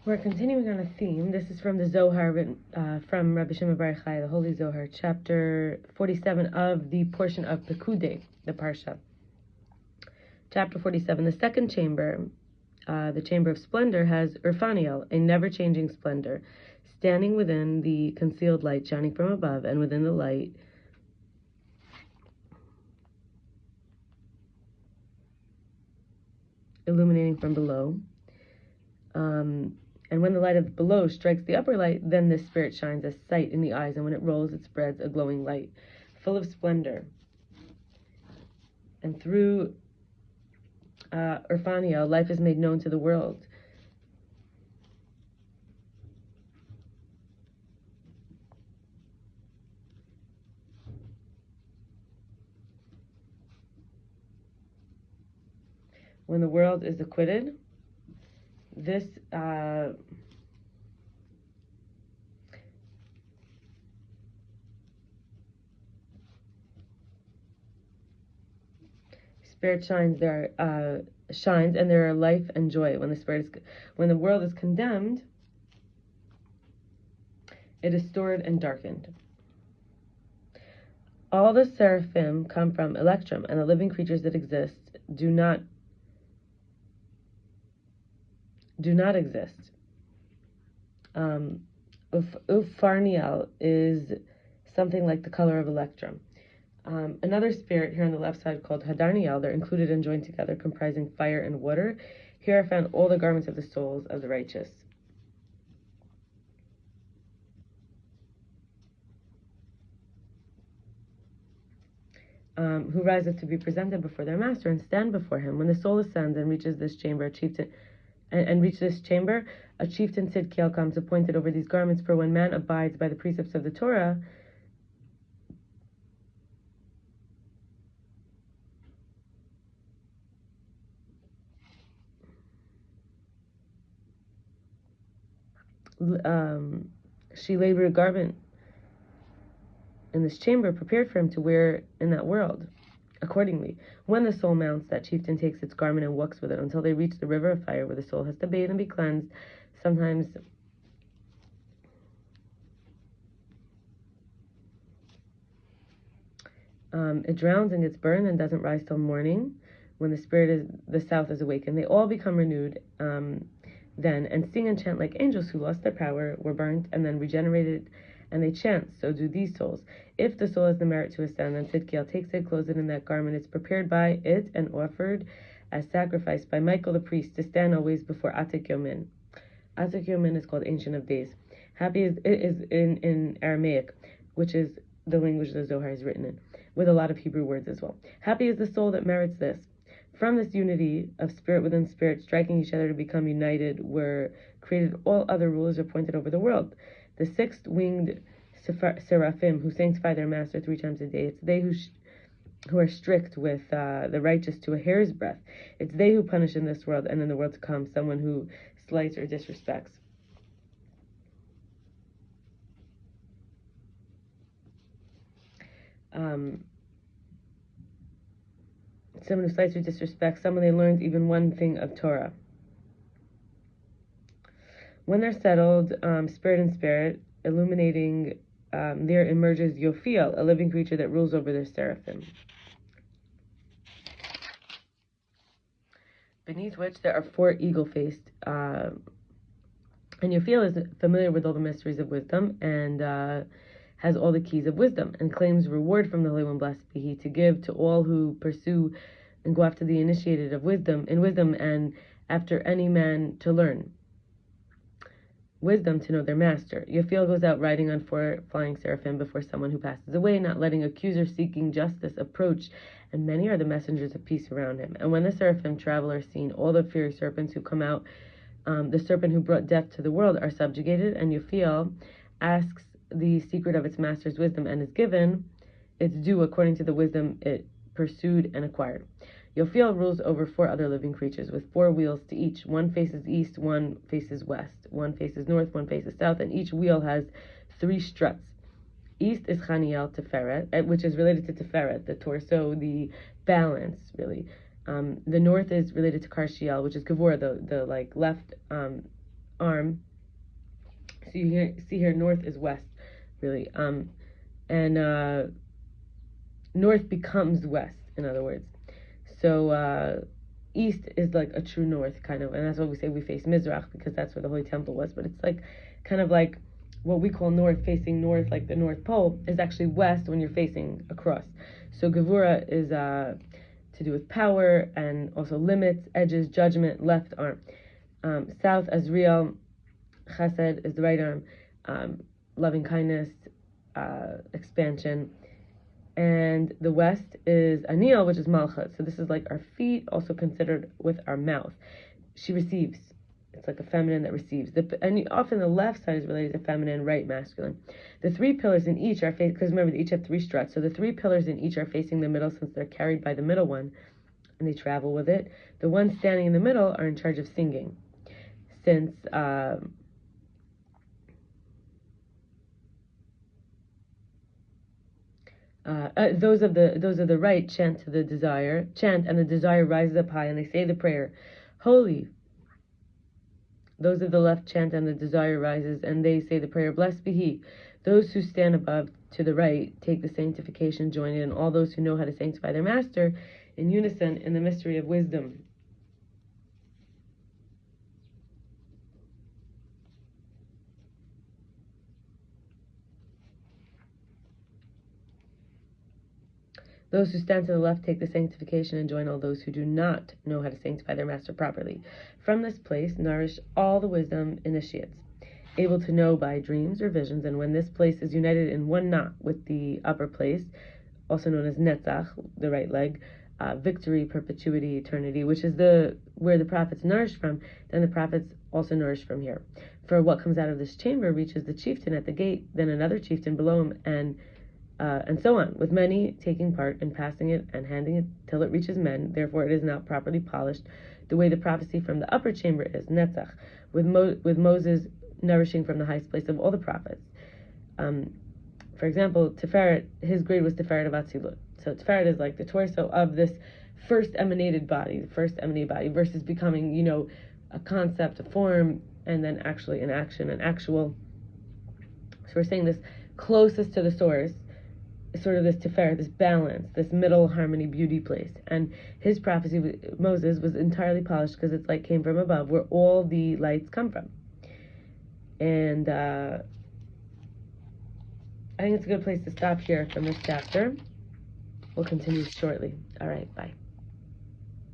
We're continuing on a theme. This is from the Zohar, from Rabbi Shimon bar Yochai, the Holy Zohar, chapter 47 of the portion of Pekudei, the parsha. Chapter 47, the second chamber, the chamber of splendor, has Urfaniel, a never-changing splendor, standing within the concealed light shining from above, and within the light illuminating from below. And when the light of below strikes the upper light, then this spirit shines as sight in the eyes, and when it rolls, it spreads a glowing light, full of splendor. And through Urfaniel, life is made known to the world. When the world is acquitted, this spirit shines. Shines, and there are life and joy. When the world is condemned, it is stored and darkened. All the seraphim come from electrum, and the living creatures that exist do not exist. Ufarniel is something like the color of electrum. Another spirit here on the left side called Hadarniel, they're included and joined together, comprising fire and water. Here are found all the garments of the souls of the righteous. Who rise up to be presented before their master and stand before him. When the soul ascends and reaches this chamber, a chieftain Tzidkiel comes appointed over these garments. For when man abides by the precepts of the Torah, she labored a garment in this chamber prepared for him to wear in that world. Accordingly, when the soul mounts, that chieftain takes its garment and walks with it until they reach the river of fire, where the soul has to bathe and be cleansed. Sometimes it drowns and gets burned and doesn't rise till morning, when the south is awakened. They all become renewed then, and sing and chant like angels who lost their power, were burnt, and then regenerated, and they chant. So do these souls. If the soul has the merit to ascend, then Tzidkiel takes it, clothes it in that garment. It's prepared by it and offered as sacrifice by Michael the priest, to stand always before Atik Yomin. Atik Yomin is called Ancient of Days. Happy is in Aramaic, which is the language the Zohar is written in, with a lot of Hebrew words as well. Happy is the soul that merits this. From this unity of spirit within spirit, striking each other to become united, were created all other rulers appointed over the world. The sixth-winged seraphim who sanctify their master 3 times a day. It's they who are strict with the righteous to a hair's breadth. It's they who punish in this world, and in the world to come someone who slights or disrespects. Someone who slights or disrespects, someone they learned even one thing of Torah. When they're settled, spirit and spirit, illuminating, there emerges Yofiel, a living creature that rules over their seraphim, beneath which there are 4 eagle-faced, and Yofiel is familiar with all the mysteries of wisdom, and has all the keys of wisdom, and claims reward from the Holy One, blessed be He, to give to all who pursue and go after the initiated of wisdom, and after any man to learn wisdom, to know their master. Yofiel goes out riding on 4 flying seraphim before someone who passes away, not letting accusers seeking justice approach, and many are the messengers of peace around him. And when the seraphim travel are seen, all the fiery serpents who come out, the serpent who brought death to the world, are subjugated, and Yofiel asks the secret of its master's wisdom and is given its due according to the wisdom it pursued and acquired. Yofiel rules over 4 other living creatures with 4 wheels to each. One faces east, one faces west, one faces north, one faces south, and each wheel has 3 struts. East is Chaniel Tiferet, which is related to Tiferet, the torso, the balance, really. The north is related to Karshiel, which is Gevurah, the like left arm. So you see here, north is west, really. And north becomes west, in other words. So east is like a true north, kind of, and that's why we say we face Mizrach, because that's where the Holy Temple was. But it's like, kind of like what we call north, facing north, like the North Pole, is actually west when you're facing across. So Gevura is to do with power and also limits, edges, judgment, left arm. South, Azriel, Chesed is the right arm, loving kindness, expansion. And the west is Aniel, which is Malchut. So this is like our feet, also considered with our mouth. She receives. It's like a feminine that receives. And often the left side is related to feminine, right, masculine. The three pillars in each are facing, because remember, they each have three struts. So the three pillars in each are facing the middle, since they're carried by the middle one, and they travel with it. The ones standing in the middle are in charge of singing, since those of the right chant to the desire, and the desire rises up high, and they say the prayer, holy. Those of the left chant, and the desire rises, and they say the prayer, blessed be he. Those who stand above to the right take the sanctification, join in, and all those who know how to sanctify their master in unison in the mystery of wisdom. Those who stand to the left take the sanctification and join all those who do not know how to sanctify their master properly. From this place nourish all the wisdom initiates, able to know by dreams or visions, and when this place is united in one knot with the upper place, also known as Netzach, the right leg, victory, perpetuity, eternity, which is where the prophets nourish from, then the prophets also nourish from here. For what comes out of this chamber reaches the chieftain at the gate, then another chieftain below him, and so on, with many taking part in passing it and handing it till it reaches men. Therefore it is not properly polished, the way the prophecy from the upper chamber is, Netzach, with Moses nourishing from the highest place of all the prophets. For example, Tiferet, his grade was Tiferet of Atzilut. So Tiferet is like the torso of this first emanated body, versus becoming, a concept, a form, and then actually an action, an actual. So we're saying this closest to the source, sort of this Tiferet, this balance, this middle harmony, beauty place. And his prophecy with Moses was entirely polished, because it's like came from above, where all the lights come from. And I think it's a good place to stop here from this chapter. We'll continue shortly. All right, bye.